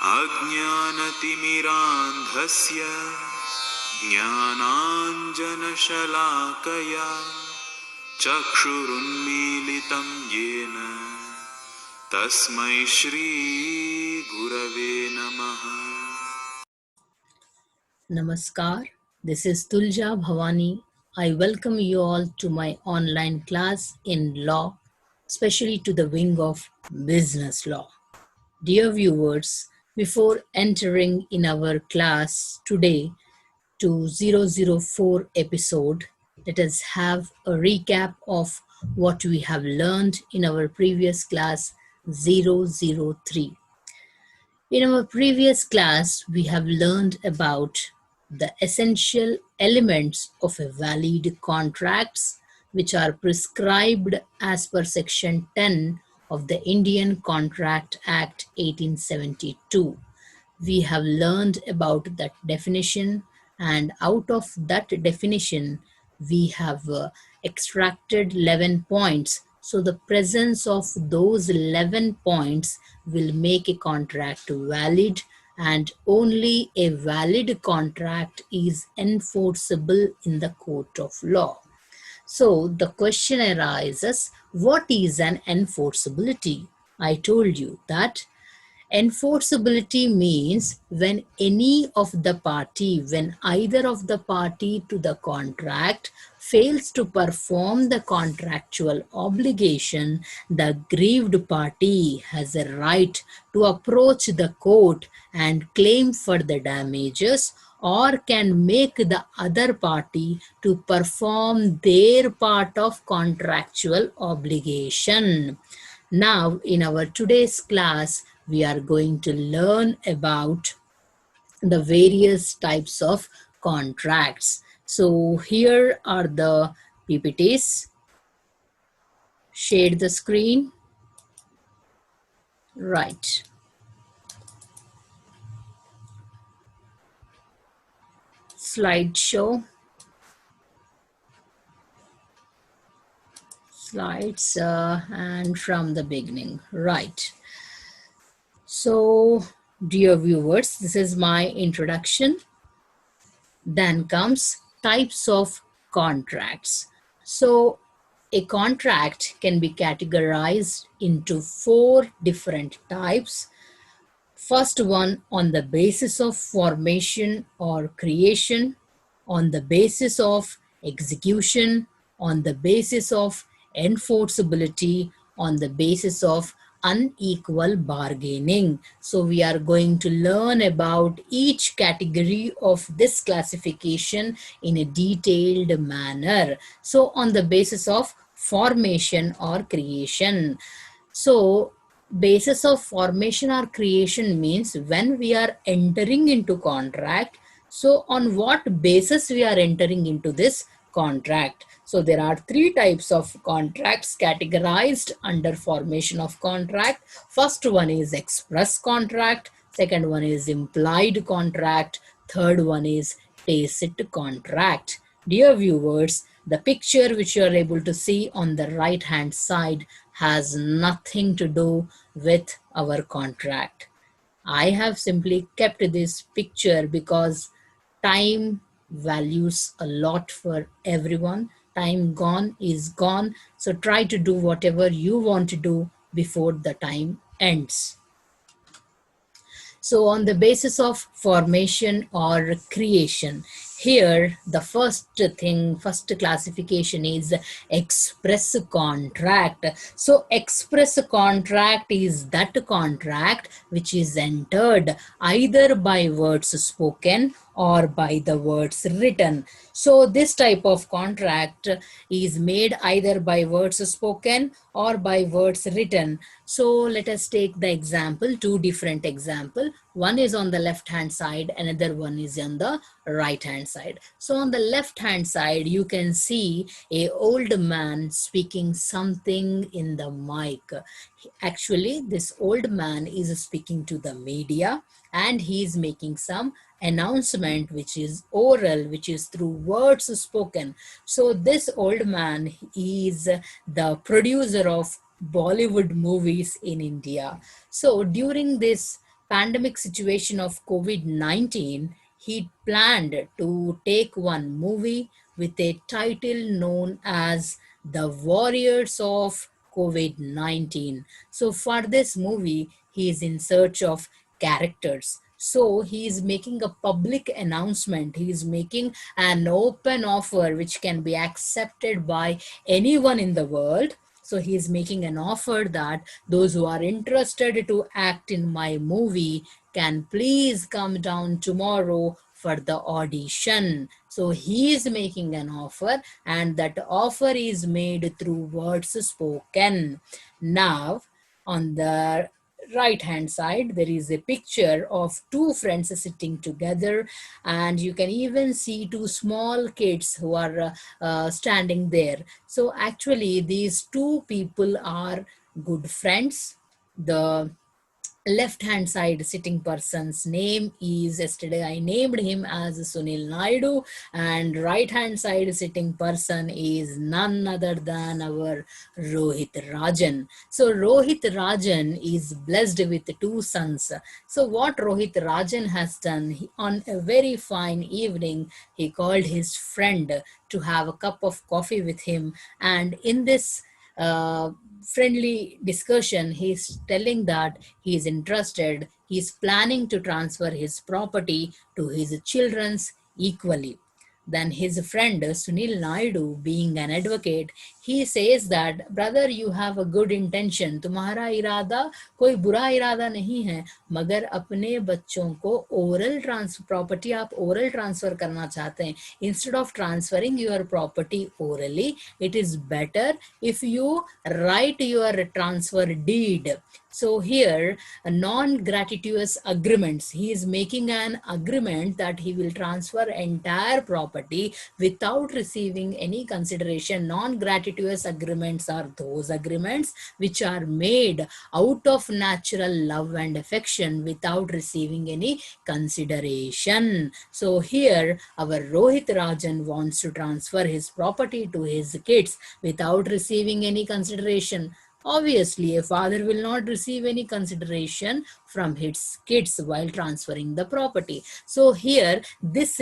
अज्ञानतिमिरान्धस्य ज्ञानाञ्जनशलाकया चक्षुरुन्मीलितं येन तस्मै श्रीगुरवे नमः. Namaskar, this is Tulja Bhavani. I welcome you all to my online class in law, especially to the wing of business law. Dear viewers, before entering in our class today to 004 episode, let us have a recap of what we have learned in our previous class 003. In our previous class, we have learned about the essential elements of a valid contracts which are prescribed as per section 10 of the Indian Contract Act 1872. We have learned about that definition, and out of that definition we have extracted 11 points. So the presence of those 11 points will make a contract valid, and only a valid contract is enforceable in the court of law. So the question arises, what is an enforceability? I told you that enforceability means when either of the party to the contract fails to perform the contractual obligation, the aggrieved party has a right to approach the court and claim for the damages, or can make the other party to perform their part of contractual obligation. Now, in our today's class, we are going to learn about the various types of contracts. So here are the PPTs. Share the screen. Right. Slideshow. Slides and from the beginning. Right. So, dear viewers, this is my introduction. Then comes types of contracts. So, a contract can be categorized into 4 different types. First one, on the basis of formation or creation, on the basis of execution, on the basis of enforceability, on the basis of unequal bargaining. So we are going to learn about each category of this classification in a detailed manner. So on the basis of formation or creation. So basis of formation or creation means when we are entering into contract, so on what basis we are entering into this contract. So there are 3 types of contracts categorized under formation of contract. First one is express contract, second one is implied contract, third one is tacit contract. Dear viewers, the picture which you are able to see on the right hand side has nothing to do with our contract. I have simply kept this picture because time values a lot for everyone. Time gone is gone. So try to do whatever you want to do before the time ends. So on the basis of formation or creation, here the first classification is express contract. So express contract is that contract which is entered either by words spoken or by the words written. So this type of contract is made either by words spoken or by words written. So let us take the example, 2 different example. One is on the left hand side, another one is on the right hand side. So on the left hand side, you can see a old man speaking something in the mic. Actually, this old man is speaking to the media and he is making some announcement which is oral, which is through words spoken. So this old man is the producer of Bollywood movies in India. So during this pandemic situation of COVID-19, he planned to take one movie with a title known as The Warriors of COVID-19. So for this movie, he is in search of characters. So he is making a public announcement. He is making an open offer which can be accepted by anyone in the world. So he is making an offer that those who are interested to act in my movie can please come down tomorrow for the audition. So he is making an offer, and that offer is made through words spoken. Now, on the right hand side, there is a picture of two friends sitting together, and you can even see two small kids who are standing there. So actually these two people are good friends. The left hand side sitting person's name is, yesterday I named him as Sunil Naidu, and right hand side sitting person is none other than our Rohit Rajan. So Rohit Rajan is blessed with two sons. So what Rohit Rajan has done, on a very fine evening, he called his friend to have a cup of coffee with him, and in this friendly discussion, he's telling that he is interested, he's planning to transfer his property to his children's equally. Then his friend Sunil Naidu, being an advocate, he says that brother, you have a good intention, तुम्हारा इरादा कोई बुरा इरादा नहीं है, मगर अपने बच्चों को ओरल ट्रांसफर प्रॉपर्टी आप ओरल ट्रांसफर करना चाहते हैं, instead of transferring your property orally, it is better if you write your transfer deed. So here, a non-gratuitous agreements. He is making an agreement that he will transfer entire property without receiving any consideration. Non-gratuitous agreements are those agreements which are made out of natural love and affection without receiving any consideration. So here, our Rohit Rajan wants to transfer his property to his kids without receiving any consideration. Obviously, a father will not receive any consideration from his kids while transferring the property. So here, this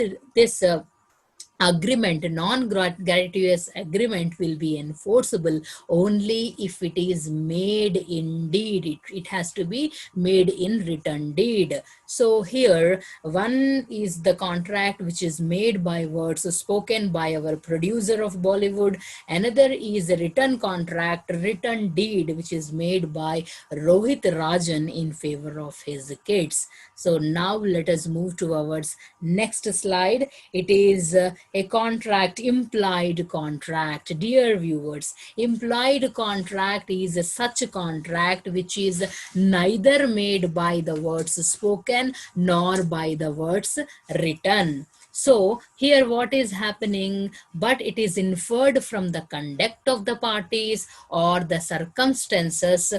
agreement, non-gratuitous agreement, will be enforceable only if it is made in deed. It has to be made in written deed. So here, one is the contract which is made by words spoken by our producer of Bollywood. Another is a written contract, written deed, which is made by Rohit Rajan in favor of his kids. So now let us move to our next slide. It is a contract, implied contract. Dear viewers, implied contract is such a contract which is neither made by the words spoken nor by the words written. So here what is happening, but it is inferred from the conduct of the parties or the circumstances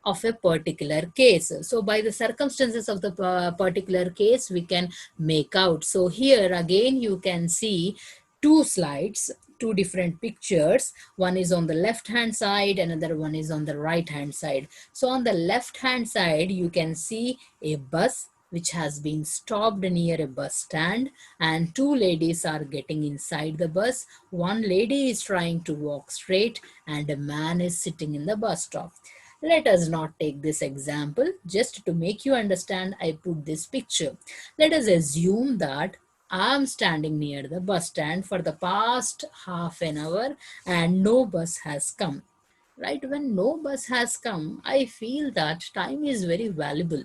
of a particular case. So by the circumstances of the particular case, we can make out. So here again, you can see two slides, two different pictures. One is on the left hand side, another one is on the right hand side. So on the left hand side, you can see a bus which has been stopped near a bus stand, and two ladies are getting inside the bus. One lady is trying to walk straight and a man is sitting in the bus stop. Let us not take this example. Just to make you understand, I put this picture. Let us assume that I am standing near the bus stand for the past half an hour and no bus has come. Right? When no bus has come, I feel that time is very valuable.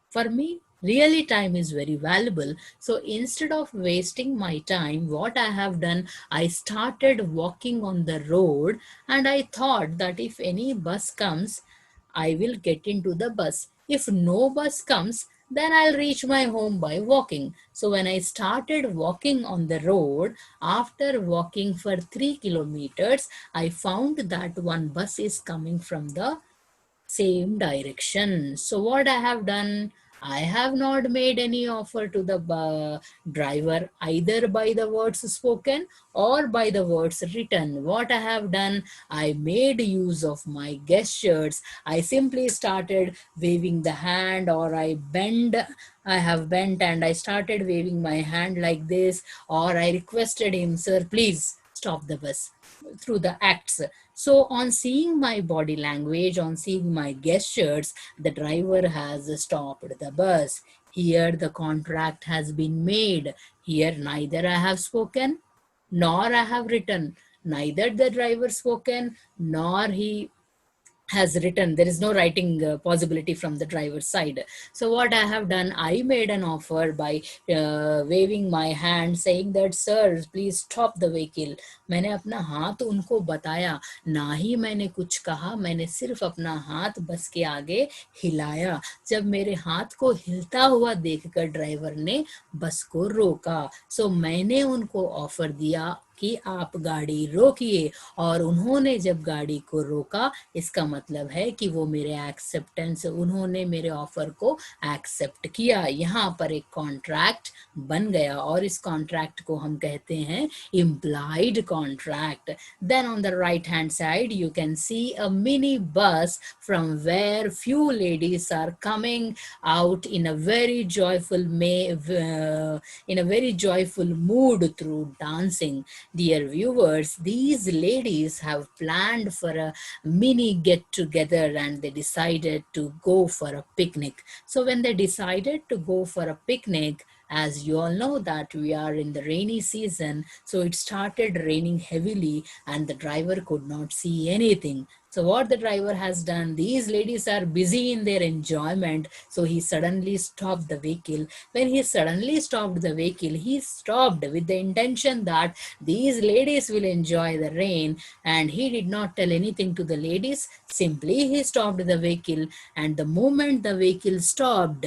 For me, really time is very valuable. So instead of wasting my time, what I have done, I started walking on the road, and I thought that if any bus comes, I will get into the bus. If no bus comes, then I'll reach my home by walking. So when I started walking on the road, after walking for 3 kilometers, I found that one bus is coming from the same direction. So what I have done, I have not made any offer to the driver either by the words spoken or by the words written. What I have done, I made use of my gestures. I simply started waving the hand, or I have bent and I started waving my hand like this, or I requested him, sir, please stop the bus, through the acts. So, on seeing my body language, on seeing my gestures, the driver has stopped the bus. Here, the contract has been made. Here, neither I have spoken nor I have written. Neither the driver spoken nor he has written. There is no writing possibility from the driver's side. So what I have done, I made an offer by waving my hand, saying that, sir, please stop the vehicle. मैंने अपना हाथ उनको बताया, ना ही मैंने कुछ कहा, मैंने सिर्फ अपना हाथ बस के आगे हिलाया. जब मेरे हाथ को हिलता हुआ देखकर ड्राइवर ने बस को रोका, सो मैंने उनको ऑफर दिया कि आप गाड़ी रोकिए, और उन्होंने जब गाड़ी को रोका, इसका मतलब है कि वो मेरे एक्सेप्टेंस, उन्होंने मेरे ऑफर को एक्सेप्ट किया. यहाँ पर एक कॉन्ट्रैक्ट बन गया, और इस कॉन्ट्रैक्ट को हम कहते हैं implied contract. Then on the right hand side you can see a mini bus from where few ladies are coming out in a very joyful mood through dancing. Dear viewers, these ladies have planned for a mini get together and they decided to go for a picnic. So when they decided to go for a picnic, as you all know that we are in the rainy season, so it started raining heavily and the driver could not see anything. So what the driver has done, these ladies are busy in their enjoyment, so he suddenly stopped the vehicle. When he suddenly stopped the vehicle, he stopped with the intention that these ladies will enjoy the rain, and he did not tell anything to the ladies. Simply he stopped the vehicle, and the moment the vehicle stopped,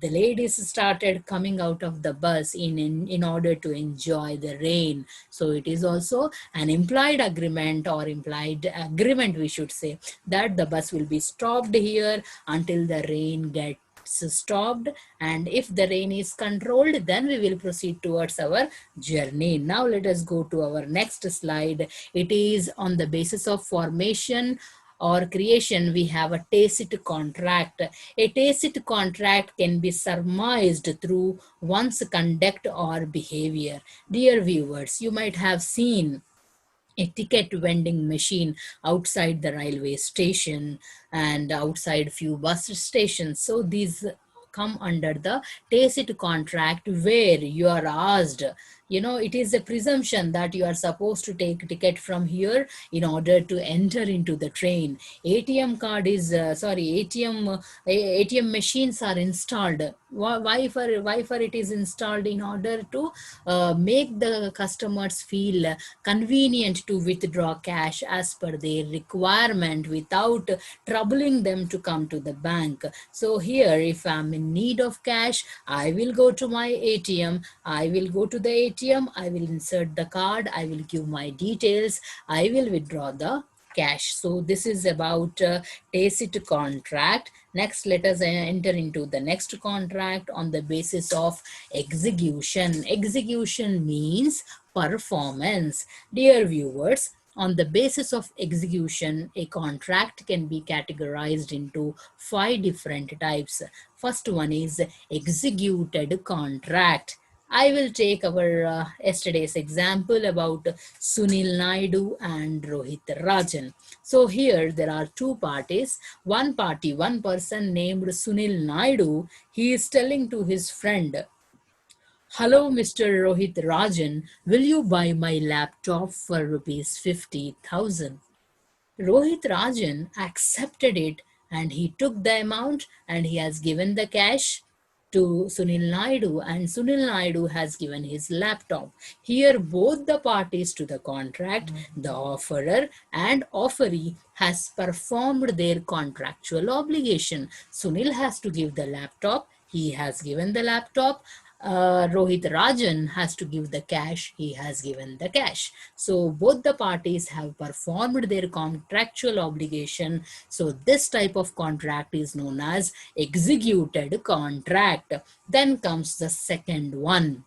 the ladies started coming out of the bus in order to enjoy the rain. So it is also an implied agreement, or implied agreement we should say, that the bus will be stopped here until the rain gets stopped, and if the rain is controlled, then we will proceed towards our journey. Now let us go to our next slide. It is on the basis of formation or creation, we have a tacit contract. A tacit contract can be surmised through one's conduct or behavior. Dear viewers, you might have seen a ticket vending machine outside the railway station and outside few bus stations. So these come under the tacit contract, where you are asked, it is a presumption that you are supposed to take ticket from here in order to enter into the train. ATM machines are installed. Why for it is installed? In order to make the customers feel convenient to withdraw cash as per their requirement without troubling them to come to the bank. So here, if I'm in need of cash, I will go to my ATM. I will go to the ATM. I will insert the card. I will give my details. I will withdraw the cash. So this is about tacit contract. Next, let us enter into the next contract on the basis of execution. Execution means performance. Dear viewers, on the basis of execution, a contract can be categorized into 5 different types. First one is executed contract. I will take our yesterday's example about Sunil Naidu and Rohit Rajan. So here there are two parties. One party, one person named Sunil Naidu, he is telling to his friend, hello, Mr. Rohit Rajan, will you buy my laptop for rupees 50,000? Rohit Rajan accepted it, and he took the amount and he has given the cash to Sunil Naidu, and Sunil Naidu has given his laptop. Here both the parties to the contract, the offerer and offeree, has performed their contractual obligation. Sunil has to give the laptop. He has given the laptop. Rohit Rajan has to give the cash, he has given the cash. So both the parties have performed their contractual obligation. So this type of contract is known as executed contract. Then comes the second one,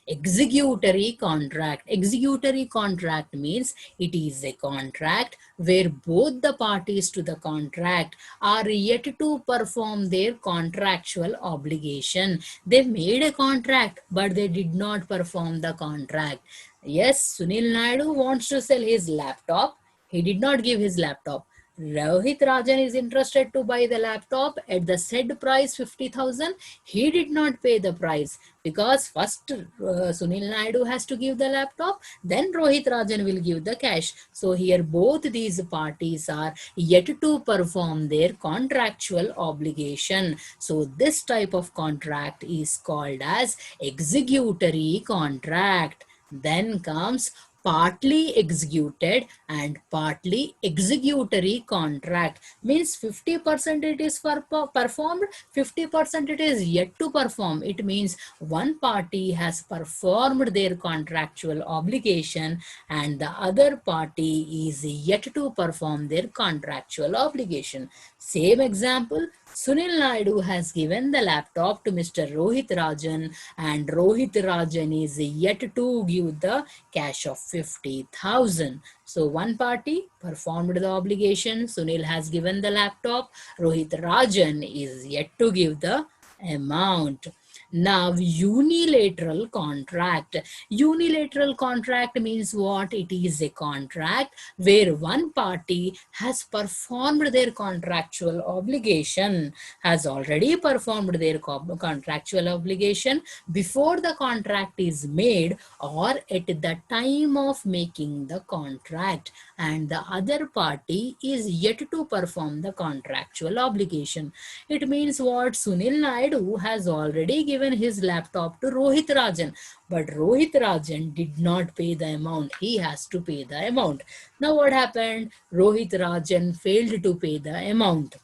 executory contract. Executory contract means it is a contract where both the parties to the contract are yet to perform their contractual obligation. They made a contract, but they did not perform the contract. Yes, Sunil Naidu wants to sell his laptop. He did not give his laptop. Rohit Rajan is interested to buy the laptop at the said price 50,000. He did not pay the price because first Sunil Naidu has to give the laptop, then Rohit Rajan will give the cash. So here both these parties are yet to perform their contractual obligation. So this type of contract is called as executory contract. Then comes partly executed and partly executory contract. Means 50% it is performed, 50% it is yet to perform. It means one party has performed their contractual obligation and the other party is yet to perform their contractual obligation. Same example, Sunil Naidu has given the laptop to Mr. Rohit Rajan and Rohit Rajan is yet to give the cash of 50,000. So one party performed the obligation, Sunil has given the laptop, Rohit Rajan is yet to give the amount. Now, unilateral contract. Unilateral contract means what? It is a contract where one party has performed their contractual obligation, has already performed their contractual obligation before the contract is made or at the time of making the contract, and the other party is yet to perform the contractual obligation. It means what? Sunil Naidu has already given his laptop to Rohit Rajan, but Rohit Rajan did not pay the amount. He has to pay the amount. Now what happened? Rohit Rajan failed to pay the amount.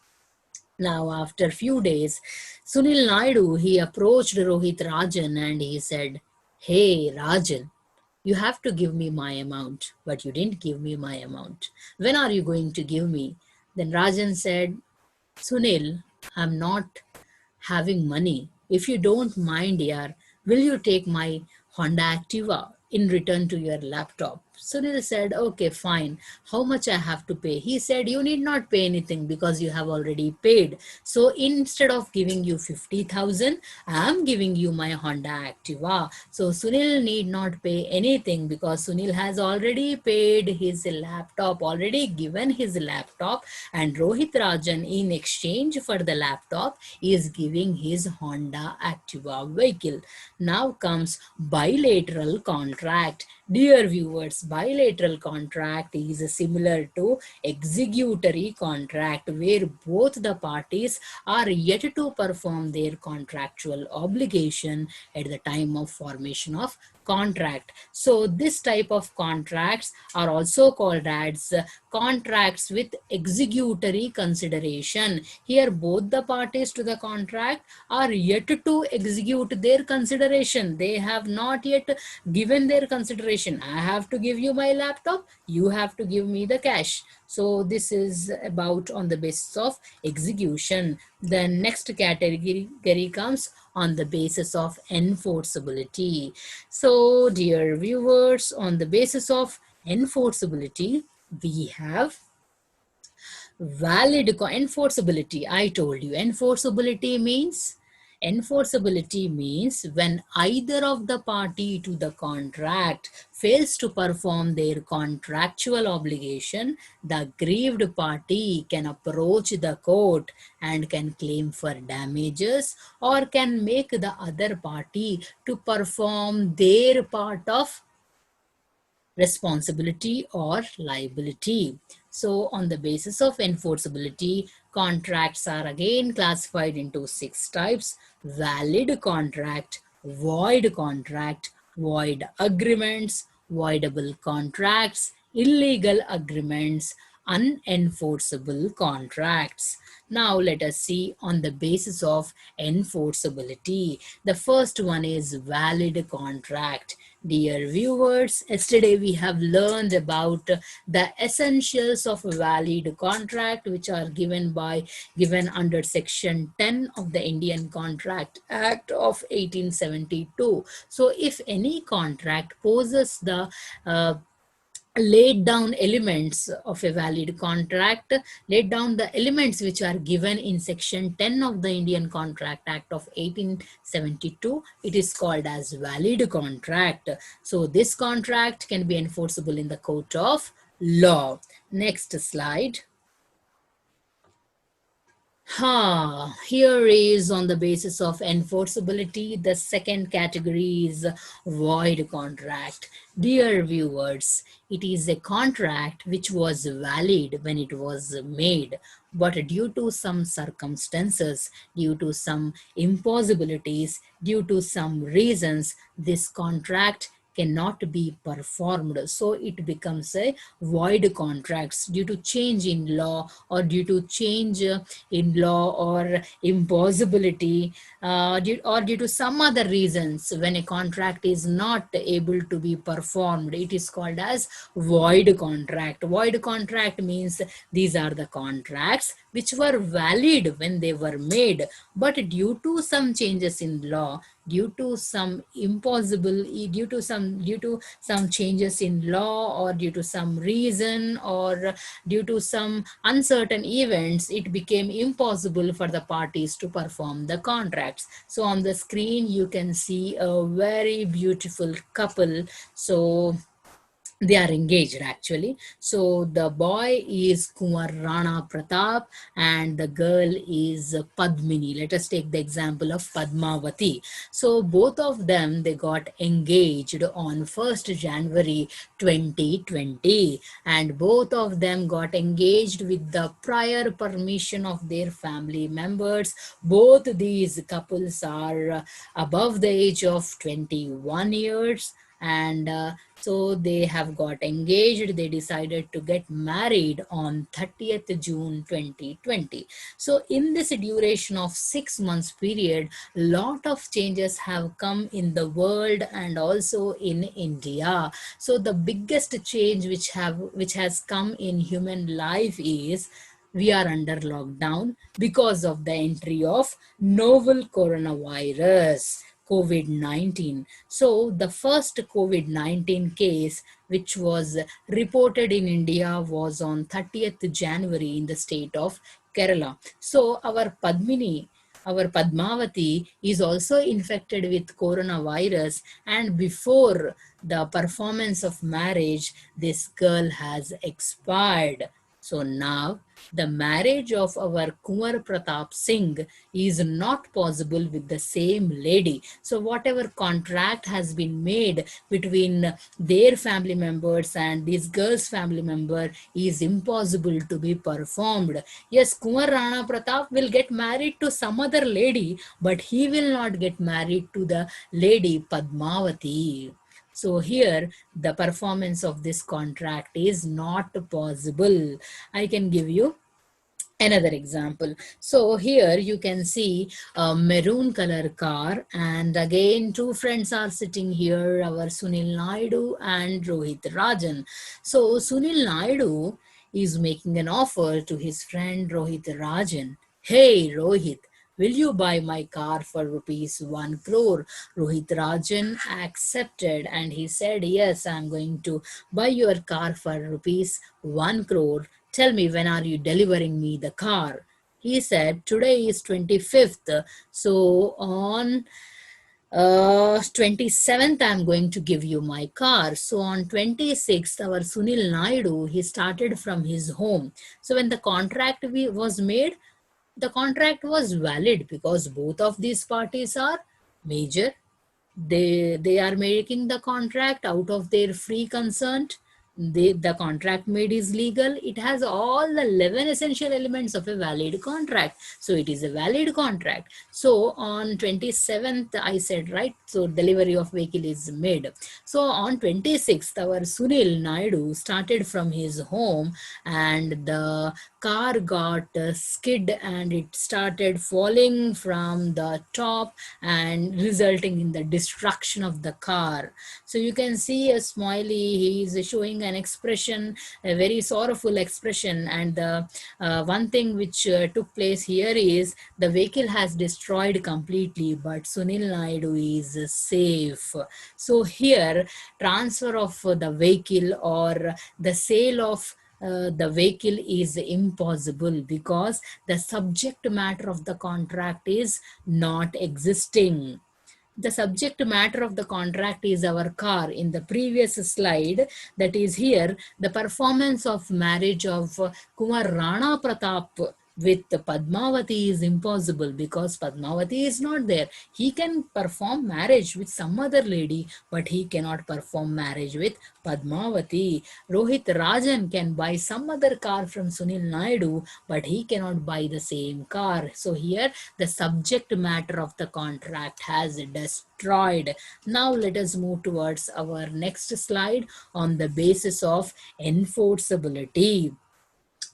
Now after few days, Sunil Naidu, he approached Rohit Rajan and he said, "Hey Rajan, you have to give me my amount, but you didn't give me my amount. When are you going to give me?" Then Rajan said, "Sunil, I'm not having money. If you don't mind, yaar, will you take my Honda Activa in return to your laptop?" Sunil said, "Okay, fine. How much I have to pay?" He said, "You need not pay anything because you have already paid. So instead of giving you 50,000, I am giving you my Honda Activa." So Sunil need not pay anything because Sunil has already paid his laptop, already given his laptop, and Rohit Rajan in exchange for the laptop is giving his Honda Activa vehicle. Now comes bilateral contract. Dear viewers, bilateral contract is similar to executory contract where both the parties are yet to perform their contractual obligation at the time of formation of contract. So this type of contracts are also called as contracts with executory consideration. Here both the parties to the contract are yet to execute their consideration. They have not yet given their consideration. I have to give you my laptop, you have to give me the cash. So this is about on the basis of execution. The next category comes on the basis of enforceability. So dear viewers, on the basis of enforceability, we have valid enforceability. I told you enforceability means when either of the party to the contract fails to perform their contractual obligation, the aggrieved party can approach the court and can claim for damages or can make the other party to perform their part of responsibility or liability. So on the basis of enforceability, contracts are again classified into 6 types: valid contract, void agreements, voidable contracts, illegal agreements, unenforceable contracts. Now let us see on the basis of enforceability. The first one is valid contract. Dear viewers, yesterday we have learned about the essentials of a valid contract, which are given under section 10 of the Indian Contract Act of 1872. So if any contract poses the laid down elements of a valid contract, laid down the elements which are given in section 10 of the Indian Contract Act of 1872, it is called as valid contract. So this contract can be enforceable in the court of law. Next slide. Here is on the basis of enforceability, the second category is void contract. Dear viewers, it is a contract which was valid when it was made, but due to some circumstances, due to some impossibilities, due to some reasons, this contract cannot be performed. So it becomes a void contracts due to change in law or due to change in law or impossibility or due to some other reasons. When a contract is not able to be performed, it is called as void contract. Void contract means these are the contracts which were valid when they were made, but due to some changes in law, due to some changes in law or due to some reason or due to some uncertain events, it became impossible for the parties to perform the contracts. So on the screen you can see a very beautiful couple. So they are engaged actually. So the boy is Kumar Rana Pratap and the girl is Padmini. Let us take the example of Padmavati. So both of them, they got engaged on 1st January 2020 and both of them got engaged with the prior permission of their family members. Both these couples are above the age of 21 years and so they have got engaged. They decided to get married on 30th June 2020. So in this duration of 6 months period, lot of changes have come in the world and also in India. So the biggest change which has come in human life is we are under lockdown because of the entry of novel coronavirus. COVID-19. So the first COVID-19 case which was reported in India was on 30th January in the state of Kerala. So our Padmavati is also infected with coronavirus and before the performance of marriage, this girl has expired. So now the marriage of our Kumar Pratap Singh is not possible with the same lady. So whatever contract has been made between their family members and this girl's family member is impossible to be performed. Yes, Kumar Rana Pratap will get married to some other lady, but he will not get married to the lady Padmavati. So here the performance of this contract is not possible. I can give you another example. So here you can see a maroon color car and again two friends are sitting here, our Sunil Naidu and Rohit Rajan. So Sunil Naidu is making an offer to his friend Rohit Rajan. Hey Rohit, will you buy my car for rupees 1 crore? Rohit Rajan accepted and he said, yes, I'm going to buy your car for rupees 1 crore. Tell me, when are you delivering me the car? He said, today is 25th. So on 27th, I'm going to give you my car. So on 26th, our Sunil Naidu, he started from his home. So when the contract was made, the contract was valid because both of these parties are major. They are making the contract out of their free consent. the contract made is legal. It has all the 11 essential elements of a valid contract. So it is a valid contract. So on 27th, I said, right? So delivery of vehicle is made. So on 26th, our Sunil Naidu started from his home and the car got skid and it started falling from the top and resulting in the destruction of the car. So you can see a smiley, he is showing an expression, a very sorrowful expression. And the one thing which took place here is the vehicle has destroyed completely, but Sunil Naidu is safe. So here, transfer of the vehicle or the sale of the vehicle is impossible because the subject matter of the contract is not existing. The subject matter of the contract is our car. In the previous slide, that is here, the performance of marriage of Kumar Rana Pratap with Padmavati is impossible because Padmavati is not there. He can perform marriage with some other lady, but he cannot perform marriage with Padmavati. Rohit Rajan can buy some other car from Sunil Naidu, but he cannot buy the same car. So here the subject matter of the contract has destroyed. Now let us move towards our next slide on the basis of enforceability.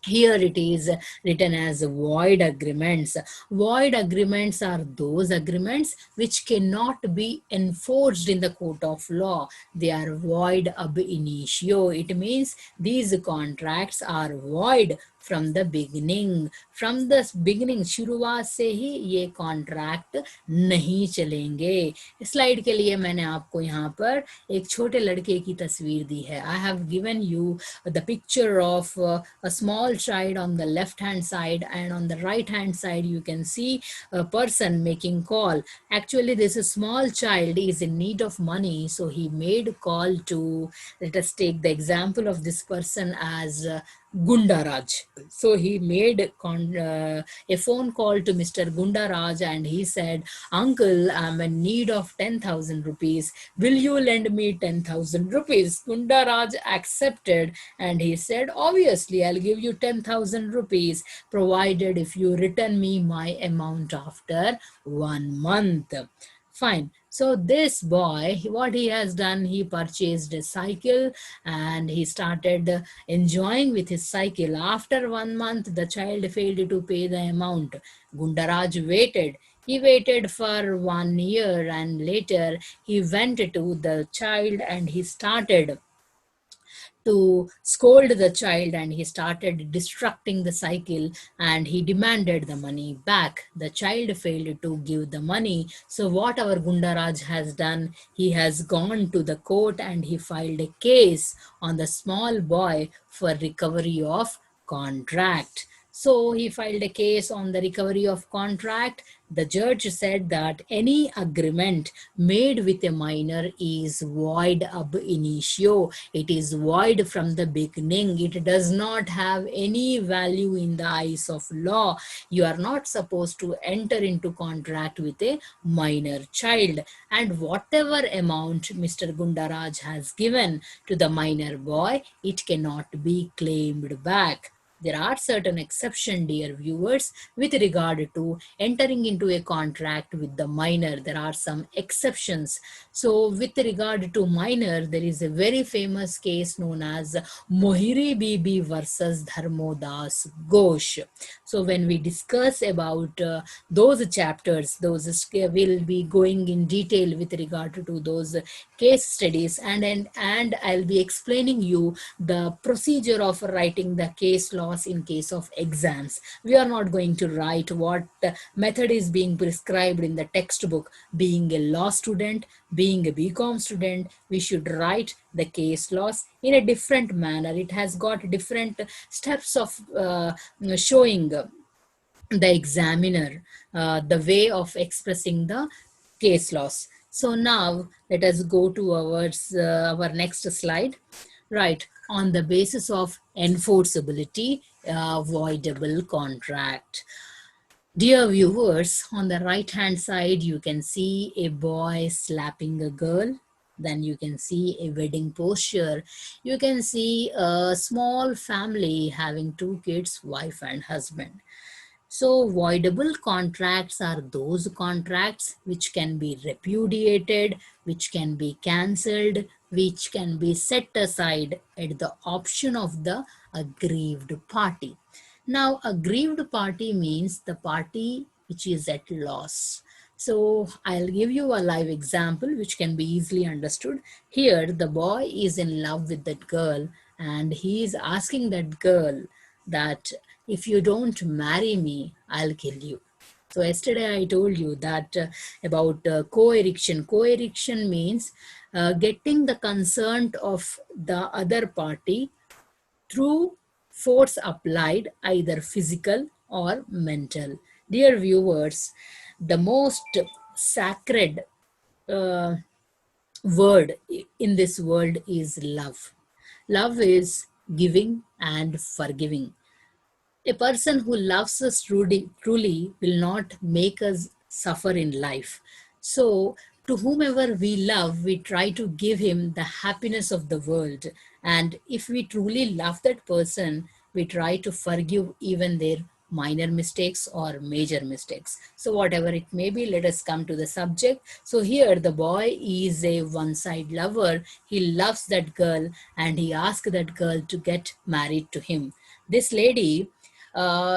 Here it is written as void agreements. Void agreements are those agreements which cannot be enforced in the court of law. They are void ab initio. It means these contracts are void from the beginning. From the beginning, शुरुआत से ही ये contract नहीं चलेंगे. Slide के लिए मैंने आपको यहाँ पर एक छोटे लड़के की तस्वीर दी है. I have given you the picture of a small child on the left hand side, and on the right hand side you can see a person making call. Actually, this small child is in need of money, so he made call to, let us take the example of this person as Gundaraj. So he made a phone call to Mr. Gundaraj and he said, "Uncle, I'm in need of 10,000 rupees. Will you lend me 10,000 rupees?" Gundaraj accepted and he said, "Obviously, I'll give you 10,000 rupees provided if you return me my amount after 1 month." Fine. So this boy, what he has done, he purchased a cycle and he started enjoying with his cycle. After 1 month, the child failed to pay the amount. Gundaraj waited. He waited for 1 year and later he went to the child and he started to scold the child and he started destructing the cycle and he demanded the money back. The child failed to give the money. So what our Gundaraj has done, he has gone to the court and he filed a case on the small boy for recovery of contract. So he filed a case on the recovery of contract. The judge said that any agreement made with a minor is void ab initio. It is void from the beginning. It does not have any value in the eyes of law. You are not supposed to enter into contract with a minor child. And whatever amount Mr. Gundaraj has given to the minor boy, it cannot be claimed back. There are certain exceptions, dear viewers, with regard to entering into a contract with the minor. There are some exceptions. So with regard to minor, there is a very famous case known as Mohiri Bibi versus Dharmodas Ghosh. So when we discuss about those chapters, those will be going in detail with regard to those case studies, and I'll be explaining you the procedure of writing the case laws in case of exams. We are not going to write what method is being prescribed in the textbook. Being a law student, being a BCom student, we should write the case laws in a different manner. It has got different steps of showing the examiner the way of expressing the case laws. So now let us go to our next slide. Right, on the basis of enforceability, voidable contract. Dear viewers, on the right hand side, you can see a boy slapping a girl. Then you can see a wedding posture. You can see a small family having 2 kids, wife and husband. So, voidable contracts are those contracts which can be repudiated, which can be cancelled, which can be set aside at the option of the aggrieved party. Now, aggrieved party means the party which is at loss. So, I'll give you a live example which can be easily understood. Here, the boy is in love with that girl and he is asking that girl that if you don't marry me, I'll kill you. So yesterday I told you that about co-erection. Co-erection means getting the consent of the other party through force applied, either physical or mental. Dear viewers, the most sacred uh, word in this world is love. Love is giving and forgiving. A person who loves us truly will not make us suffer in life. So, to whomever we love, we try to give him the happiness of the world. And if we truly love that person, we try to forgive even their minor mistakes or major mistakes. So, whatever it may be, let us come to the subject. So, here the boy is a one side lover. He loves that girl and he asks that girl to get married to him. This lady,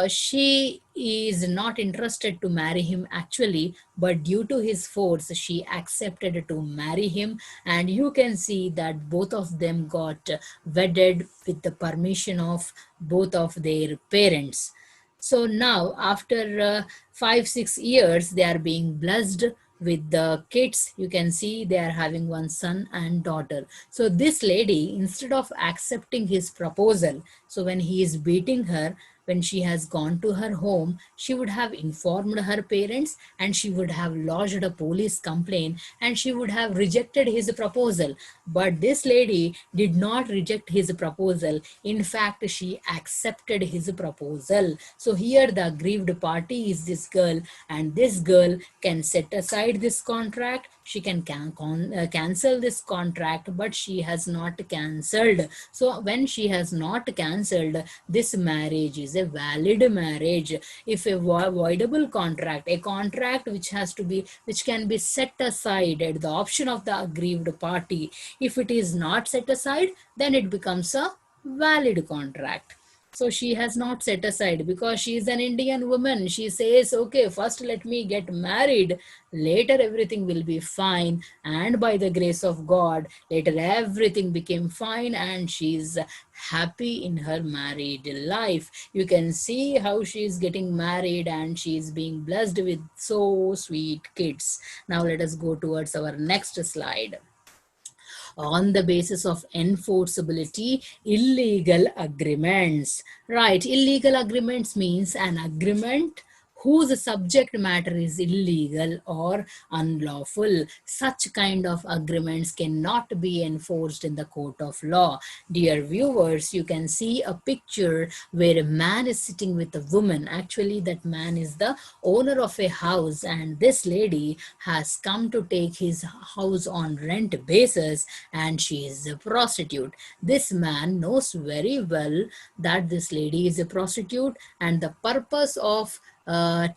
she is not interested to marry him actually, but due to his force, she accepted to marry him. And you can see that both of them got wedded with the permission of both of their parents. So now, after 5 6 years, they are being blessed with the kids. You can see they are having one son and daughter. So this lady, instead of accepting his proposal, so when he is beating her, when she has gone to her home, she would have informed her parents and she would have lodged a police complaint and she would have rejected his proposal. But this lady did not reject his proposal. In fact, she accepted his proposal. So here the aggrieved party is this girl, and this girl can set aside this contract. She can cancel this contract, but she has not cancelled. So when she has not cancelled, this marriage is a valid marriage. If a voidable contract, a contract which can be set aside at the option of the aggrieved party, if it is not set aside, then it becomes a valid contract. So she has not set aside because she is an Indian woman. She says, okay, first let me get married, later everything will be fine. And by the grace of God, later everything became fine and she's happy in her married life. You can see how she is getting married and she is being blessed with so sweet kids. Now let us go towards our next slide. On the basis of enforceability, illegal agreements. Right, illegal agreements means an agreement whose subject matter is illegal or unlawful. Such kind of agreements cannot be enforced in the court of law. Dear viewers, you can see a picture where a man is sitting with a woman. Actually, that man is the owner of a house and this lady has come to take his house on rent basis and she is a prostitute. This man knows very well that this lady is a prostitute and the purpose of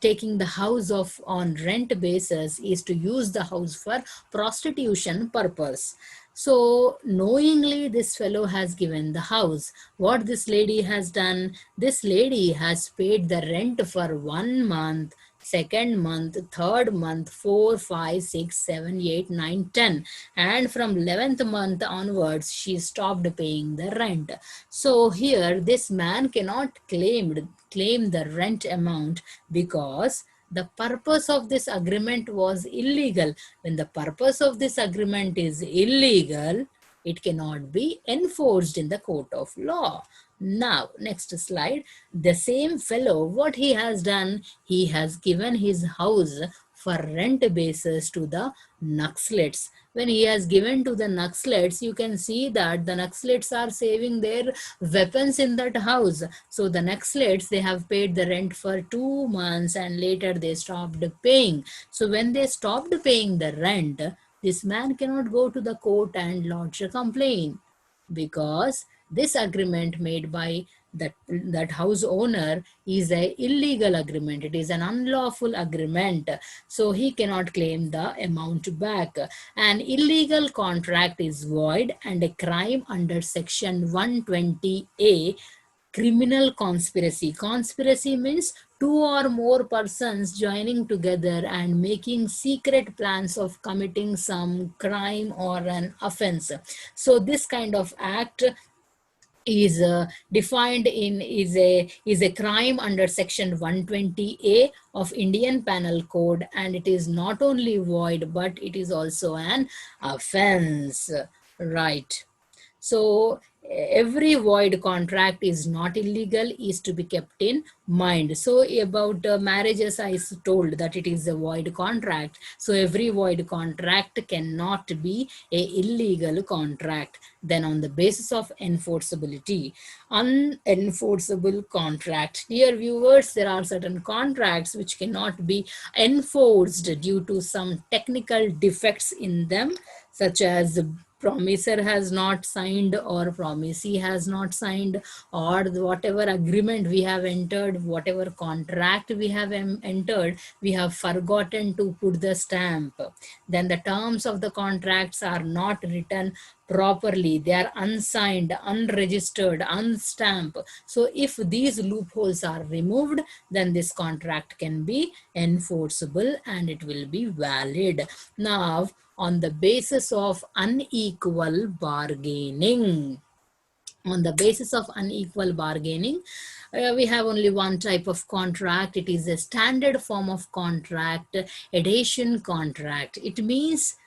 taking the house of on rent basis is to use the house for prostitution purpose. So knowingly this fellow has given the house. What this lady has done, this lady has paid the rent for 1 month, second month, third month, 4, 5, 6, 7, 8, 9, 10, and from 11th month onwards she stopped paying the rent. So here this man cannot claim the rent amount because the purpose of this agreement was illegal. When the purpose of this agreement is illegal, it cannot be enforced in the court of law. Now, next slide. The same fellow, what he has done, he has given his house for rent basis to the Naxalites. When he has given to the Naxalites, you can see that the Naxalites are saving their weapons in that house. So the Naxalites, they have paid the rent for 2 months and later they stopped paying. So when they stopped paying the rent, this man cannot go to the court and lodge a complaint, because this agreement made by that house owner is a illegal agreement. It is an unlawful agreement, so he cannot claim the amount back. An illegal contract is void and a crime under section 120A, criminal conspiracy. Conspiracy means two or more persons joining together and making secret plans of committing some crime or an offense. So this kind of act is defined in is a crime under section 120A of Indian Penal Code, and it is not only void but it is also an offense, right? So every void contract is not illegal, is to be kept in mind. So about marriages, I told that it is a void contract. So every void contract cannot be a illegal contract. Then on the basis of enforceability, unenforceable contract. Dear viewers, there are certain contracts which cannot be enforced due to some technical defects in them, such as promisor has not signed or promisee has not signed, or whatever agreement we have entered, whatever contract we have entered, we have forgotten to put the stamp. Then the terms of the contracts are not written properly, they are unsigned, unregistered, unstamped. So if these loopholes are removed, then this contract can be enforceable and it will be valid. Now, on the basis of unequal bargaining, on the basis of unequal bargaining, we have only one type of contract. It is a standard form of contract, adhesion contract. It means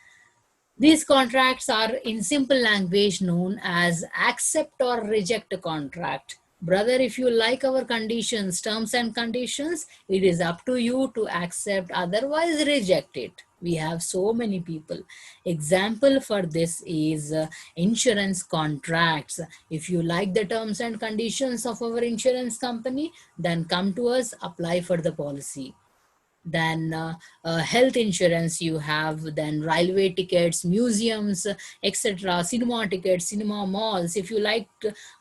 these contracts are in simple language known as accept or reject contract. Brother, if you like our conditions, terms and conditions, it is up to you to accept, otherwise reject it. We have so many people. Example for this is insurance contracts. If you like the terms and conditions of our insurance company, then come to us, apply for the policy. Then health insurance you have, then railway tickets, museums, etc., cinema tickets, cinema malls. If you like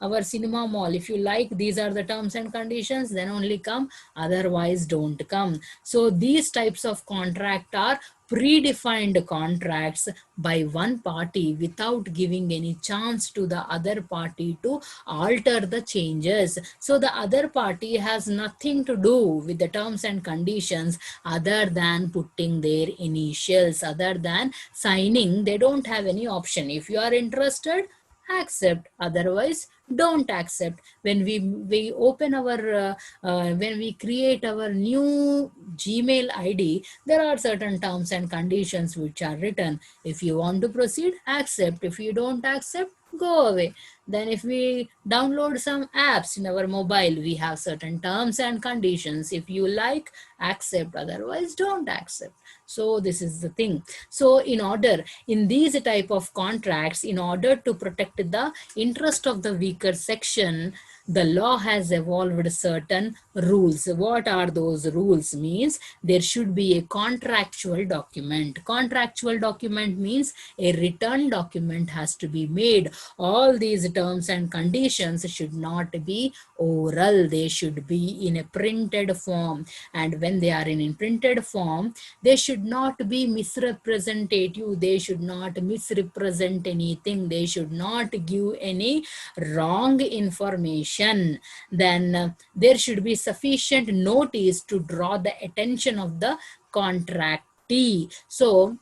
our cinema mall, if you like these are the terms and conditions, then only come, otherwise don't come. So these types of contract are predefined contracts by one party without giving any chance to the other party to alter the changes. So the other party has nothing to do with the terms and conditions other than putting their initials, other than signing. They don't have any option. If you are interested, accept, otherwise don't accept. When we open our when we create our new Gmail ID, there are certain terms and conditions which are written. If you want to proceed, accept. If you don't accept, go away. Then if we download some apps in our mobile, we have certain terms and conditions. If you like, accept, otherwise don't accept. So this is the thing. So in these type of contracts, in order to protect the interest of the weaker section, the law has evolved certain rules. What are those rules? Means there should be a contractual document. Contractual document means a written document has to be made. All these terms and conditions should not be oral. They should be in a printed form. And when they are in printed form, they should not be misrepresentative. They should not misrepresent anything. They should not give any wrong information. Then there should be sufficient notice to draw the attention of the contractee. So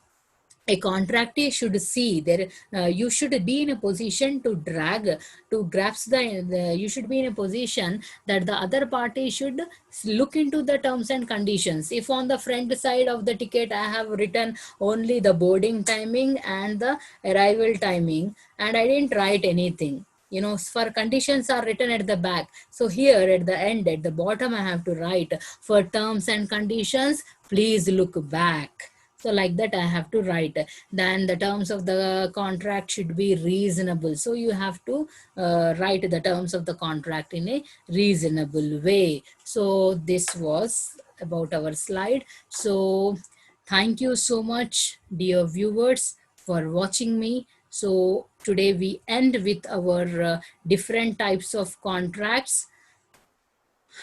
a contractee should see there, you should be in a position to grasp you should be in a position that the other party should look into the terms and conditions. If on the front side of the ticket I have written only the boarding timing and the arrival timing, and I didn't write anything, for conditions are written at the back. So here at the end, at the bottom, I have to write, for terms and conditions, please look back. So like that I have to write. Then the terms of the contract should be reasonable. So you have to write the terms of the contract in a reasonable way. So this was about our slide. So thank you so much, dear viewers, for watching me. So today we end with our different types of contracts.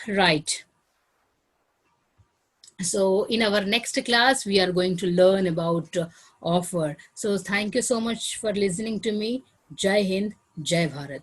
Right. So in our next class, we are going to learn about offer. So thank you so much for listening to me. Jai Hind, Jai Bharat.